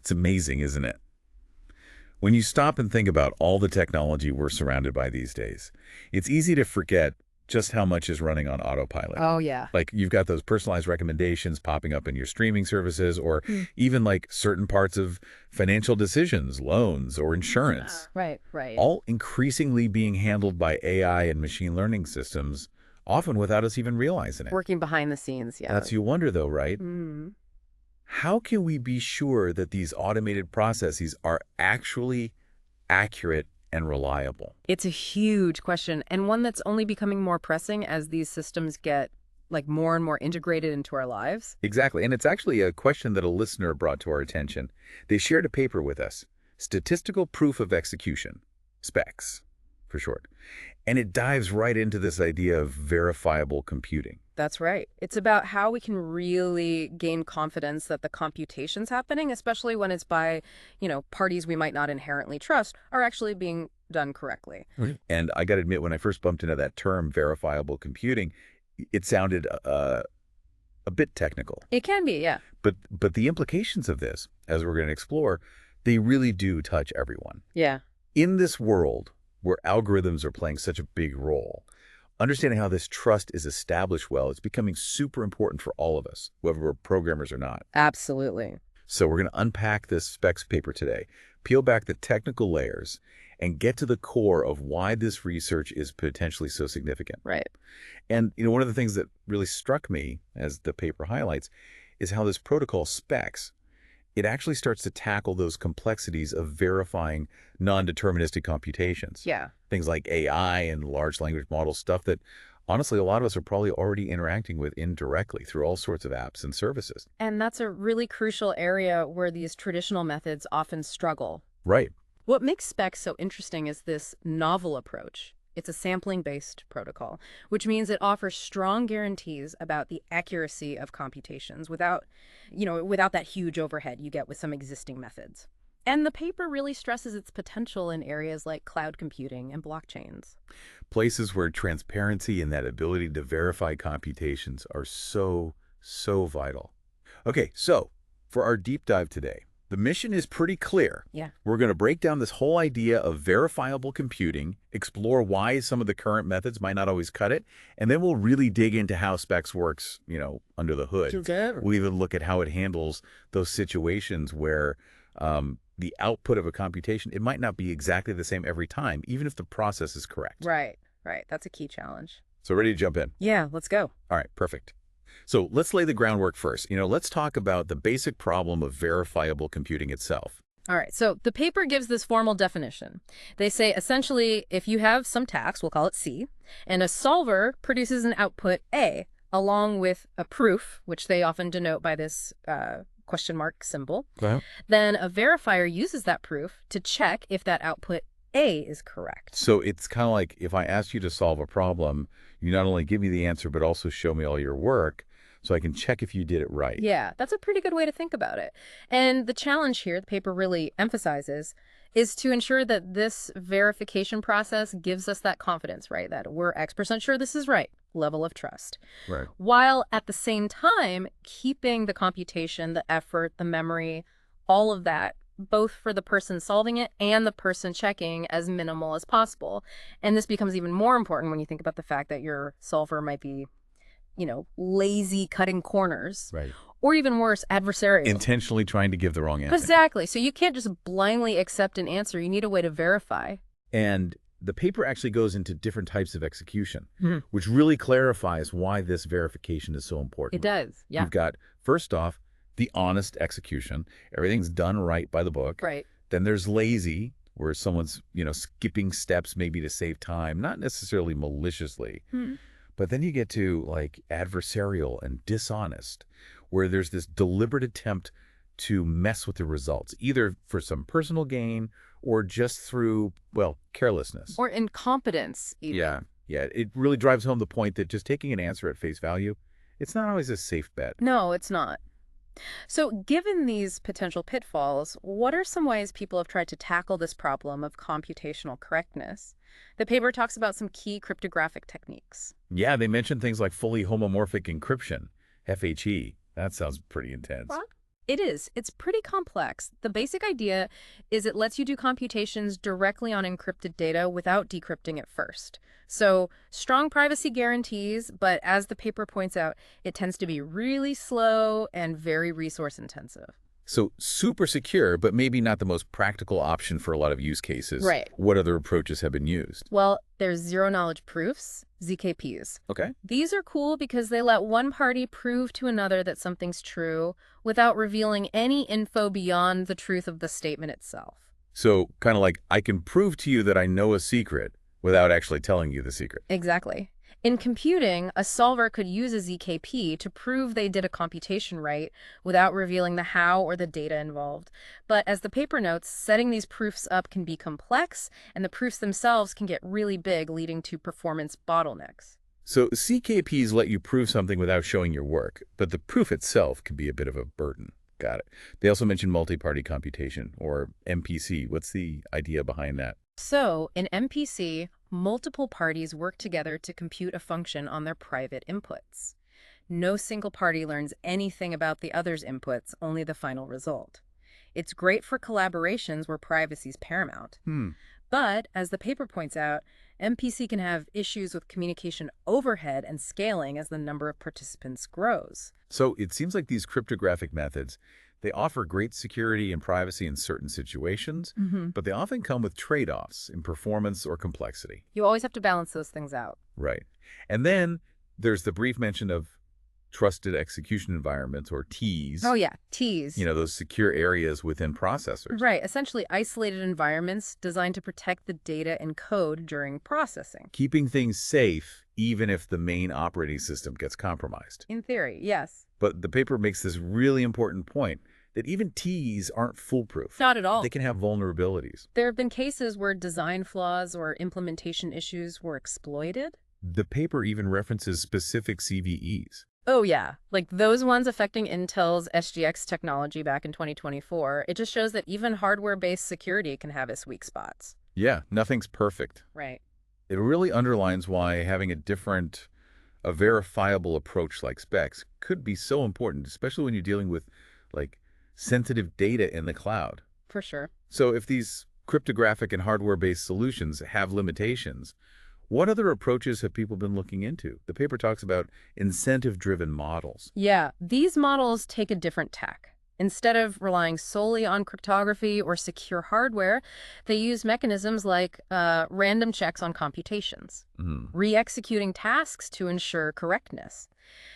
It's amazing, isn't it? When you stop and think about all the technology we're surrounded by these days, it's easy to forget just how much is running on autopilot. Oh, yeah. Like you've got those personalized recommendations popping up in your streaming services, or even like certain parts of financial decisions, loans, or insurance, Right, right. all increasingly being handled by AI and machine learning systems, often without us even realizing it. Working behind the scenes, yeah. That's you wonder though, right? Mm. How can we be sure that these automated processes are actually accurate and reliable? It's a huge question, and one that's only becoming more pressing as these systems get like more and more integrated into our lives. Exactly. And it's actually a question that a listener brought to our attention. They shared a paper with us, Statistical Proof of Execution, SPEX for short. And it dives right into this idea of verifiable computing. That's right. It's about how we can really gain confidence that the computations happening, especially when it's by, parties we might not inherently trust, are actually being done correctly. And I got to admit, when I first bumped into that term, verifiable computing, it sounded a bit technical. It can be, yeah. But the implications of this, as we're going to explore, they really do touch everyone. Yeah. In this world where algorithms are playing such a big role, understanding how this trust is established well is becoming super important for all of us, whether we're programmers or not. Absolutely. So we're going to unpack this SPEX paper today, peel back the technical layers, and get to the core of why this research is potentially so significant. Right. And one of the things that really struck me, as the paper highlights, is how this protocol SPEX, it actually starts to tackle those complexities of verifying non-deterministic computations. Yeah. Things like AI and large language model stuff that, honestly, a lot of us are probably already interacting with indirectly through all sorts of apps and services. And that's a really crucial area where these traditional methods often struggle. Right. What makes SPEX so interesting is this novel approach. It's a sampling-based protocol, which means it offers strong guarantees about the accuracy of computations without that huge overhead you get with some existing methods. And the paper really stresses its potential in areas like cloud computing and blockchains. Places where transparency and that ability to verify computations are so vital. Okay, so for our deep dive today, the mission is pretty clear. Yeah. We're going to break down this whole idea of verifiable computing, explore why some of the current methods might not always cut it, and then we'll really dig into how SPEX works, under the hood. Together. We'll even look at how it handles those situations where the output of a computation, it might not be exactly the same every time, even if the process is correct. Right. That's a key challenge. So ready to jump in? Yeah, let's go. All right, perfect. So let's lay the groundwork first. Let's talk about the basic problem of verifiable computing itself. All right, so the paper gives this formal definition. They say, essentially, if you have some task, we'll call it C, and a solver produces an output A, along with a proof, which they often denote by this question mark symbol, then a verifier uses that proof to check if that output A is correct. So it's kind of like if I ask you to solve a problem, you not only give me the answer, but also show me all your work so I can check if you did it right. Yeah, that's a pretty good way to think about it. And the challenge here, the paper really emphasizes, is to ensure that this verification process gives us that confidence, right? That we're X% sure this is right, level of trust. Right. While at the same time, keeping the computation, the effort, the memory, all of that, both for the person solving it and the person checking, as minimal as possible. And this becomes even more important when you think about the fact that your solver might be, lazy cutting corners. Right. Or even worse, adversarial. Intentionally trying to give the wrong answer. Exactly. So you can't just blindly accept an answer. You need a way to verify. And the paper actually goes into different types of execution, which really clarifies why this verification is so important. It does, yeah. You've got, first off, the honest execution. Everything's done right by the book. Right. Then there's lazy, where someone's, skipping steps maybe to save time, not necessarily maliciously. But then you get to like adversarial and dishonest, where there's this deliberate attempt to mess with the results, either for some personal gain or just through, carelessness. Or incompetence, even. Yeah. It really drives home the point that just taking an answer at face value, it's not always a safe bet. No, it's not. So given these potential pitfalls, what are some ways people have tried to tackle this problem of computational correctness? The paper talks about some key cryptographic techniques. Yeah, they mentioned things like fully homomorphic encryption, FHE. That sounds pretty intense. What? It is. It's pretty complex. The basic idea is it lets you do computations directly on encrypted data without decrypting it first. So, strong privacy guarantees, but as the paper points out, it tends to be really slow and very resource intensive. So super secure, but maybe not the most practical option for a lot of use cases. Right. What other approaches have been used? Well, there's zero-knowledge proofs, ZKPs. Okay. These are cool because they let one party prove to another that something's true without revealing any info beyond the truth of the statement itself. So kind of like, I can prove to you that I know a secret without actually telling you the secret. Exactly. In computing, a solver could use a ZKP to prove they did a computation right without revealing the how or the data involved. But as the paper notes, setting these proofs up can be complex, and the proofs themselves can get really big, leading to performance bottlenecks. So CKPs let you prove something without showing your work, but the proof itself can be a bit of a burden. Got it. They also mentioned multi-party computation, or MPC. What's the idea behind that? So, in MPC, multiple parties work together to compute a function on their private inputs. No single party learns anything about the other's inputs, only the final result. It's great for collaborations where privacy is paramount. But, as the paper points out, MPC can have issues with communication overhead and scaling as the number of participants grows. So it seems like these cryptographic methods, they offer great security and privacy in certain situations, but they often come with trade-offs in performance or complexity. You always have to balance those things out. Right. And then there's the brief mention of trusted execution environments, or TEEs. Oh yeah, Ts. You know, those secure areas within processors. Right, essentially isolated environments designed to protect the data and code during processing. Keeping things safe even if the main operating system gets compromised. In theory, yes. But the paper makes this really important point that even TEEs aren't foolproof. Not at all. They can have vulnerabilities. There have been cases where design flaws or implementation issues were exploited. The paper even references specific CVEs. Oh yeah, like those ones affecting Intel's SGX technology back in 2024. It just shows that even hardware-based security can have its weak spots. Yeah, nothing's perfect. Right. It really underlines why having a verifiable approach like SPEX could be so important, especially when you're dealing with, like, sensitive data in the cloud. For sure. So if these cryptographic and hardware-based solutions have limitations, what other approaches have people been looking into? The paper talks about incentive-driven models. Yeah, these models take a different tack. Instead of relying solely on cryptography or secure hardware, they use mechanisms like random checks on computations, re-executing tasks to ensure correctness.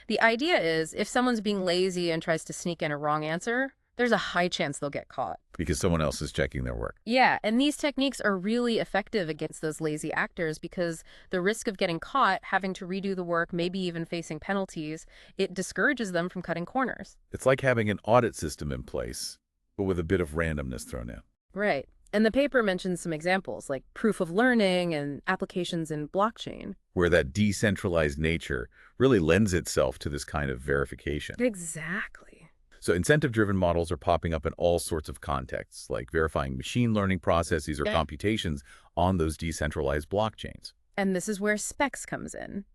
The idea is if someone's being lazy and tries to sneak in a wrong answer, there's a high chance they'll get caught. Because someone else is checking their work. Yeah, and these techniques are really effective against those lazy actors because the risk of getting caught, having to redo the work, maybe even facing penalties, it discourages them from cutting corners. It's like having an audit system in place, but with a bit of randomness thrown in. Right. And the paper mentions some examples like proof of learning and applications in blockchain. Where that decentralized nature really lends itself to this kind of verification. Exactly. So incentive-driven models are popping up in all sorts of contexts, like verifying machine learning processes or computations on those decentralized blockchains. And this is where SPEX comes in.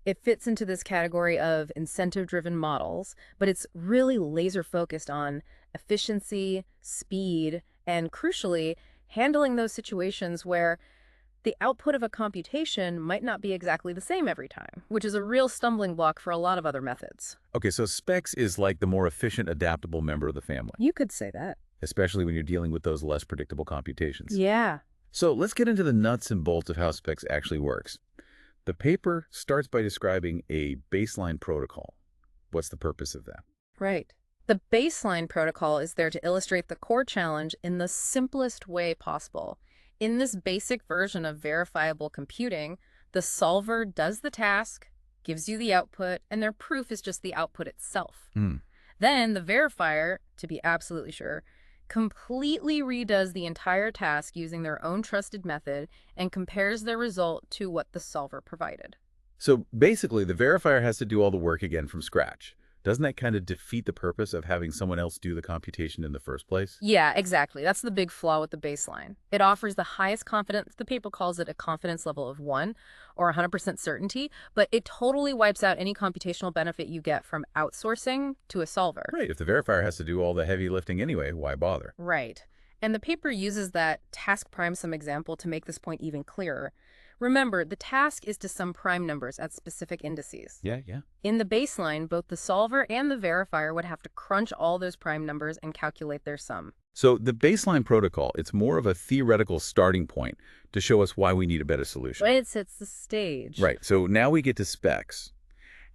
It fits into this category of incentive-driven models, but it's really laser-focused on efficiency, speed, and crucially, handling those situations where the output of a computation might not be exactly the same every time, which is a real stumbling block for a lot of other methods. Okay, so SPEX is like the more efficient, adaptable member of the family. You could say that. Especially when you're dealing with those less predictable computations. Yeah. So let's get into the nuts and bolts of how SPEX actually works. The paper starts by describing a baseline protocol. What's the purpose of that? Right. The baseline protocol is there to illustrate the core challenge in the simplest way possible. In this basic version of verifiable computing, the solver does the task, gives you the output, and their proof is just the output itself. Then the verifier, to be absolutely sure, completely redoes the entire task using their own trusted method and compares their result to what the solver provided. So basically, the verifier has to do all the work again from scratch. doesn't that kind of defeat the purpose of having someone else do the computation in the first place? Yeah, exactly. That's the big flaw with the baseline. It offers the highest confidence, the paper calls it a confidence level of 1 or 100% certainty, but it totally wipes out any computational benefit you get from outsourcing to a solver. Right. If the verifier has to do all the heavy lifting anyway, why bother? Right. And the paper uses that task prime sum example to make this point even clearer. Remember, the task is to sum prime numbers at specific indices. Yeah. In the baseline, both the solver and the verifier would have to crunch all those prime numbers and calculate their sum. So the baseline protocol, it's more of a theoretical starting point to show us why we need a better solution. But it sets the stage. Right. So now we get to SPEX.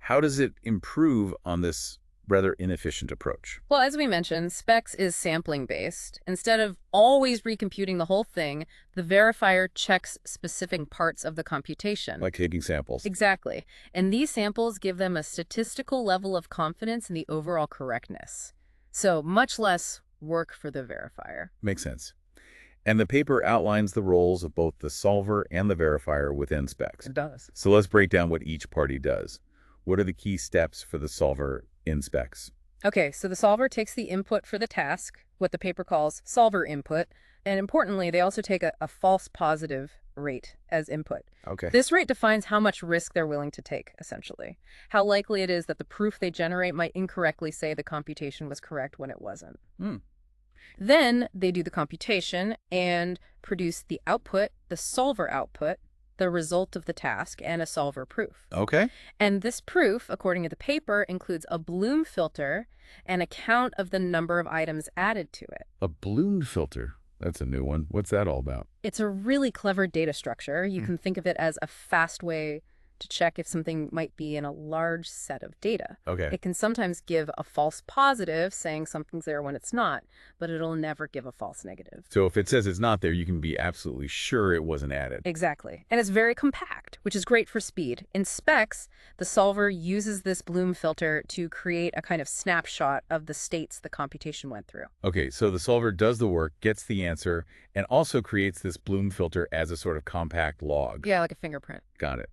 How does it improve on this rather inefficient approach? Well, as we mentioned, SPEX is sampling-based. Instead of always recomputing the whole thing, the verifier checks specific parts of the computation. Like taking samples. Exactly. And these samples give them a statistical level of confidence in the overall correctness. So much less work for the verifier. Makes sense. And the paper outlines the roles of both the solver and the verifier within SPEX. It does. So let's break down what each party does. What are the key steps for the solver in SPEX? Okay, so the solver takes the input for the task, what the paper calls solver input, and importantly, they also take a false positive rate as input. Okay. This rate defines how much risk they're willing to take, essentially. How likely it is that the proof they generate might incorrectly say the computation was correct when it wasn't. Then they do the computation and produce the output, the solver output, the result of the task, and a solver proof. Okay. And this proof, according to the paper, includes a Bloom filter and a count of the number of items added to it. A Bloom filter. That's a new one. What's that all about? It's a really clever data structure. You can think of it as a fast way to check if something might be in a large set of data. Okay. It can sometimes give a false positive, saying something's there when it's not, but it'll never give a false negative. So if it says it's not there, you can be absolutely sure it wasn't added. Exactly. And it's very compact, which is great for speed. In SPEX, the solver uses this Bloom filter to create a kind of snapshot of the states the computation went through. Okay, so the solver does the work, gets the answer, and also creates this Bloom filter as a sort of compact log. Yeah, like a fingerprint. Got it.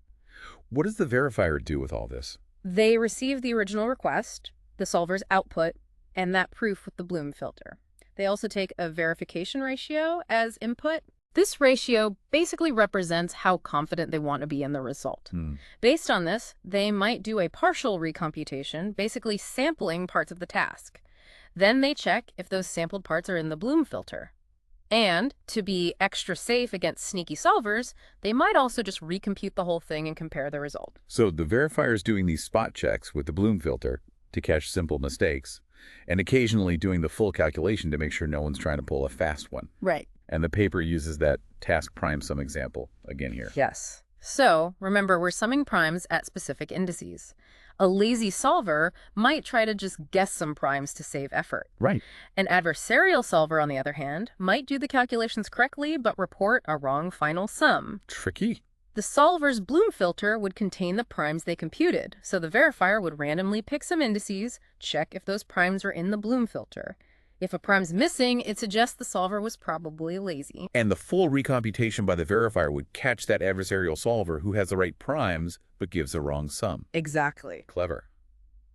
What does the verifier do with all this? They receive the original request, the solver's output, and that proof with the Bloom filter. They also take a verification ratio as input. This ratio basically represents how confident they want to be in the result. Based on this, they might do a partial recomputation, basically sampling parts of the task. Then they check if those sampled parts are in the Bloom filter. And to be extra safe against sneaky solvers, they might also just recompute the whole thing and compare the result. So the verifier is doing these spot checks with the Bloom filter to catch simple mistakes, and occasionally doing the full calculation to make sure no one's trying to pull a fast one. Right. And the paper uses that task prime sum example again here. Yes. So remember, we're summing primes at specific indices. A lazy solver might try to just guess some primes to save effort. Right. An adversarial solver, on the other hand, might do the calculations correctly but report a wrong final sum. Tricky. The solver's Bloom filter would contain the primes they computed, so the verifier would randomly pick some indices, check if those primes are in the Bloom filter. If a prime's missing, it suggests the solver was probably lazy. And the full recomputation by the verifier would catch that adversarial solver who has the right primes but gives the wrong sum. Exactly. Clever.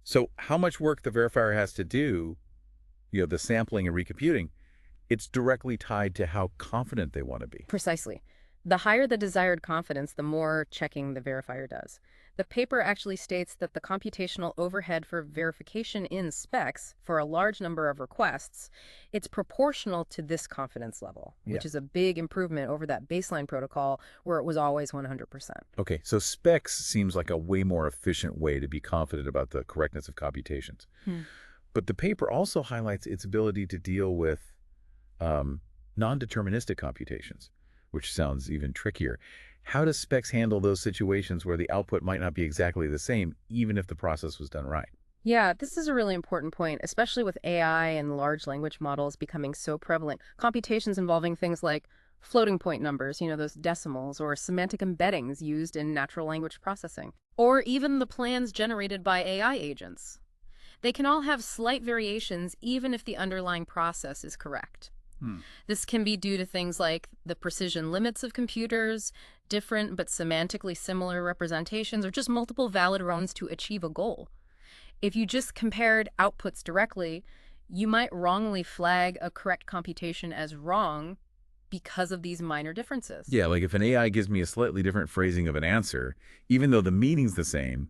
So how much work the verifier has to do, the sampling and recomputing, it's directly tied to how confident they want to be. Precisely. The higher the desired confidence, the more checking the verifier does. The paper actually states that the computational overhead for verification in SPEX for a large number of requests, it's proportional to this confidence level, which is a big improvement over that baseline protocol where it was always 100%. Okay, so SPEX seems like a way more efficient way to be confident about the correctness of computations. But the paper also highlights its ability to deal with non-deterministic computations, which sounds even trickier. How does SPEX handle those situations where the output might not be exactly the same, even if the process was done right? Yeah, this is a really important point, especially with AI and large language models becoming so prevalent. Computations involving things like floating point numbers, those decimals, or semantic embeddings used in natural language processing, or even the plans generated by AI agents. They can all have slight variations even if the underlying process is correct. This can be due to things like the precision limits of computers, different but semantically similar representations, or just multiple valid runs to achieve a goal. If you just compared outputs directly, you might wrongly flag a correct computation as wrong because of these minor differences. Yeah, like if an AI gives me a slightly different phrasing of an answer, even though the meaning's the same,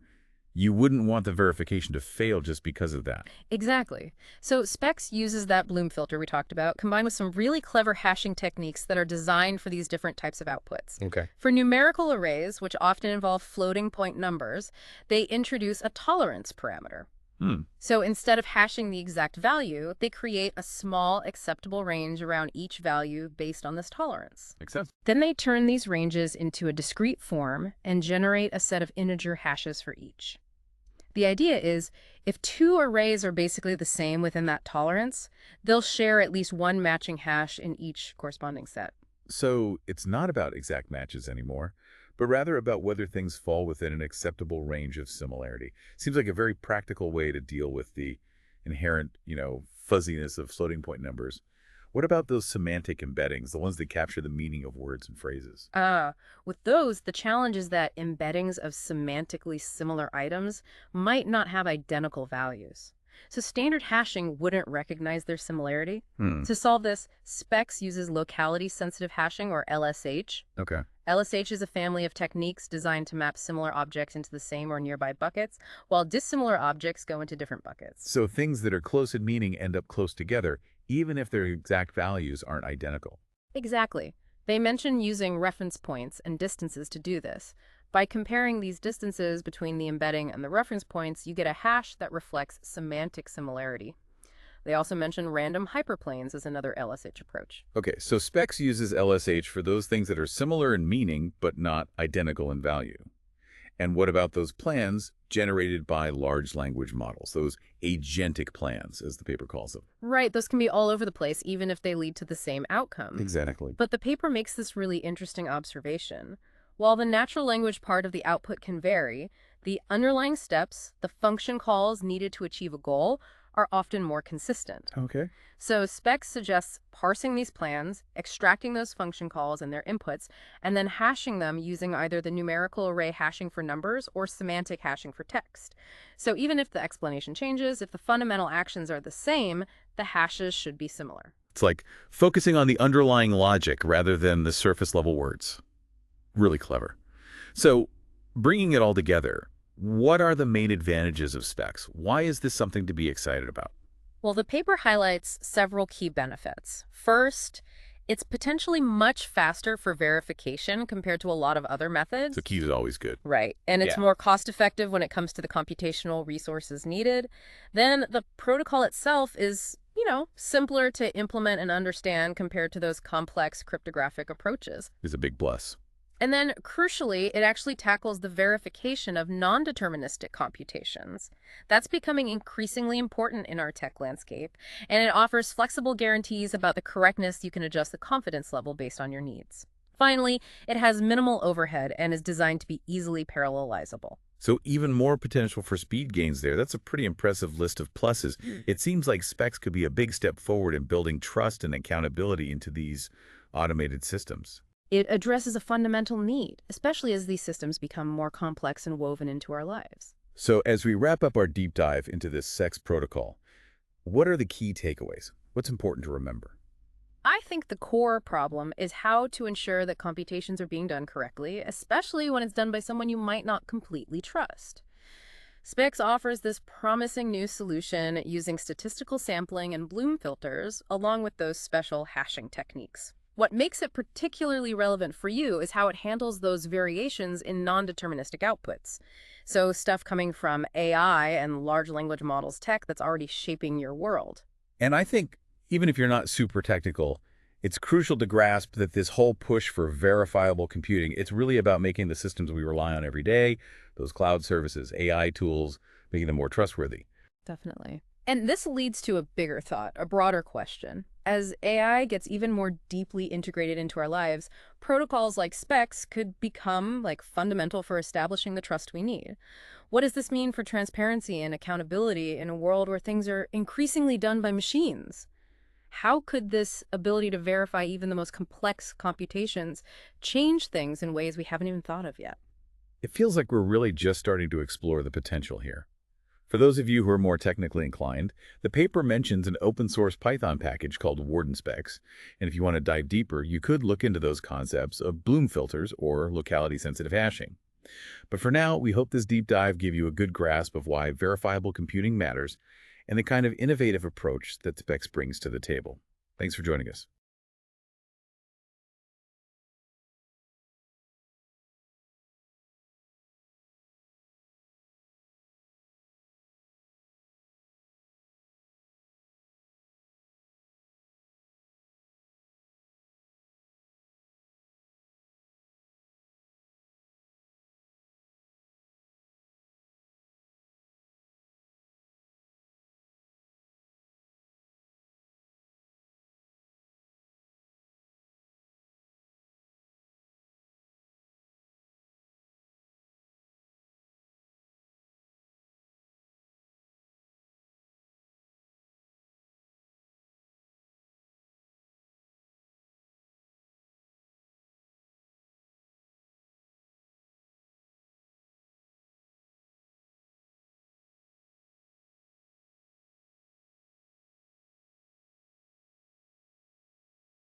you wouldn't want the verification to fail just because of that. Exactly. So SPEX uses that Bloom filter we talked about, combined with some really clever hashing techniques that are designed for these different types of outputs. Okay. For numerical arrays, which often involve floating point numbers, they introduce a tolerance parameter. So instead of hashing the exact value, they create a small acceptable range around each value based on this tolerance. Makes sense. Then they turn these ranges into a discrete form and generate a set of integer hashes for each. The idea is, if two arrays are basically the same within that tolerance, they'll share at least one matching hash in each corresponding set. So it's not about exact matches anymore, but rather about whether things fall within an acceptable range of similarity. Seems like a very practical way to deal with the inherent, fuzziness of floating point numbers. What about those semantic embeddings, the ones that capture the meaning of words and phrases? With those, the challenge is that embeddings of semantically similar items might not have identical values. So standard hashing wouldn't recognize their similarity. To solve this, SPEX uses locality-sensitive hashing, or LSH. Okay. LSH is a family of techniques designed to map similar objects into the same or nearby buckets, while dissimilar objects go into different buckets. So things that are close in meaning end up close together, even if their exact values aren't identical. Exactly. They mention using reference points and distances to do this. By comparing these distances between the embedding and the reference points, you get a hash that reflects semantic similarity. They also mention random hyperplanes as another LSH approach. Okay, so SPEX uses LSH for those things that are similar in meaning, but not identical in value. And what about those plans generated by large language models, those agentic plans, as the paper calls them? Right, those can be all over the place, even if they lead to the same outcome. Exactly. But the paper makes this really interesting observation. While the natural language part of the output can vary, the underlying steps, the function calls needed to achieve a goal, are often more consistent. Okay. So SPEX suggests parsing these plans, extracting those function calls and their inputs, and then hashing them using either the numerical array hashing for numbers or semantic hashing for text. So even if the explanation changes, if the fundamental actions are the same, the hashes should be similar. It's like focusing on the underlying logic rather than the surface level words. Really clever. So bringing it all together, what are the main advantages of SPEX? Why is this something to be excited about? Well, the paper highlights several key benefits. First, it's potentially much faster for verification compared to a lot of other methods. So key is always good. Right. And it's more cost-effective when it comes to the computational resources needed. Then the protocol itself is, simpler to implement and understand compared to those complex cryptographic approaches. Is a big plus. And then, crucially, it actually tackles the verification of non-deterministic computations. That's becoming increasingly important in our tech landscape, and it offers flexible guarantees about the correctness. You can adjust the confidence level based on your needs. Finally, it has minimal overhead and is designed to be easily parallelizable. So even more potential for speed gains there. That's a pretty impressive list of pluses. It seems like SPEX could be a big step forward in building trust and accountability into these automated systems. It addresses a fundamental need, especially as these systems become more complex and woven into our lives. So as we wrap up our deep dive into this SPEX protocol, what are the key takeaways? What's important to remember? I think the core problem is how to ensure that computations are being done correctly, especially when it's done by someone you might not completely trust. SPEX offers this promising new solution using statistical sampling and Bloom filters, along with those special hashing techniques. What makes it particularly relevant for you is how it handles those variations in non-deterministic outputs. So stuff coming from AI and large language models tech that's already shaping your world. And I think even if you're not super technical, it's crucial to grasp that this whole push for verifiable computing, it's really about making the systems we rely on every day, those cloud services, AI tools, making them more trustworthy. Definitely. And this leads to a bigger thought, a broader question. As AI gets even more deeply integrated into our lives, protocols like SPEX could become fundamental for establishing the trust we need. What does this mean for transparency and accountability in a world where things are increasingly done by machines? How could this ability to verify even the most complex computations change things in ways we haven't even thought of yet? It feels like we're really just starting to explore the potential here. For those of you who are more technically inclined, the paper mentions an open-source Python package called SPEX, and if you want to dive deeper, you could look into those concepts of Bloom filters or locality-sensitive hashing. But for now, we hope this deep dive gave you a good grasp of why verifiable computing matters and the kind of innovative approach that SPEX brings to the table. Thanks for joining us.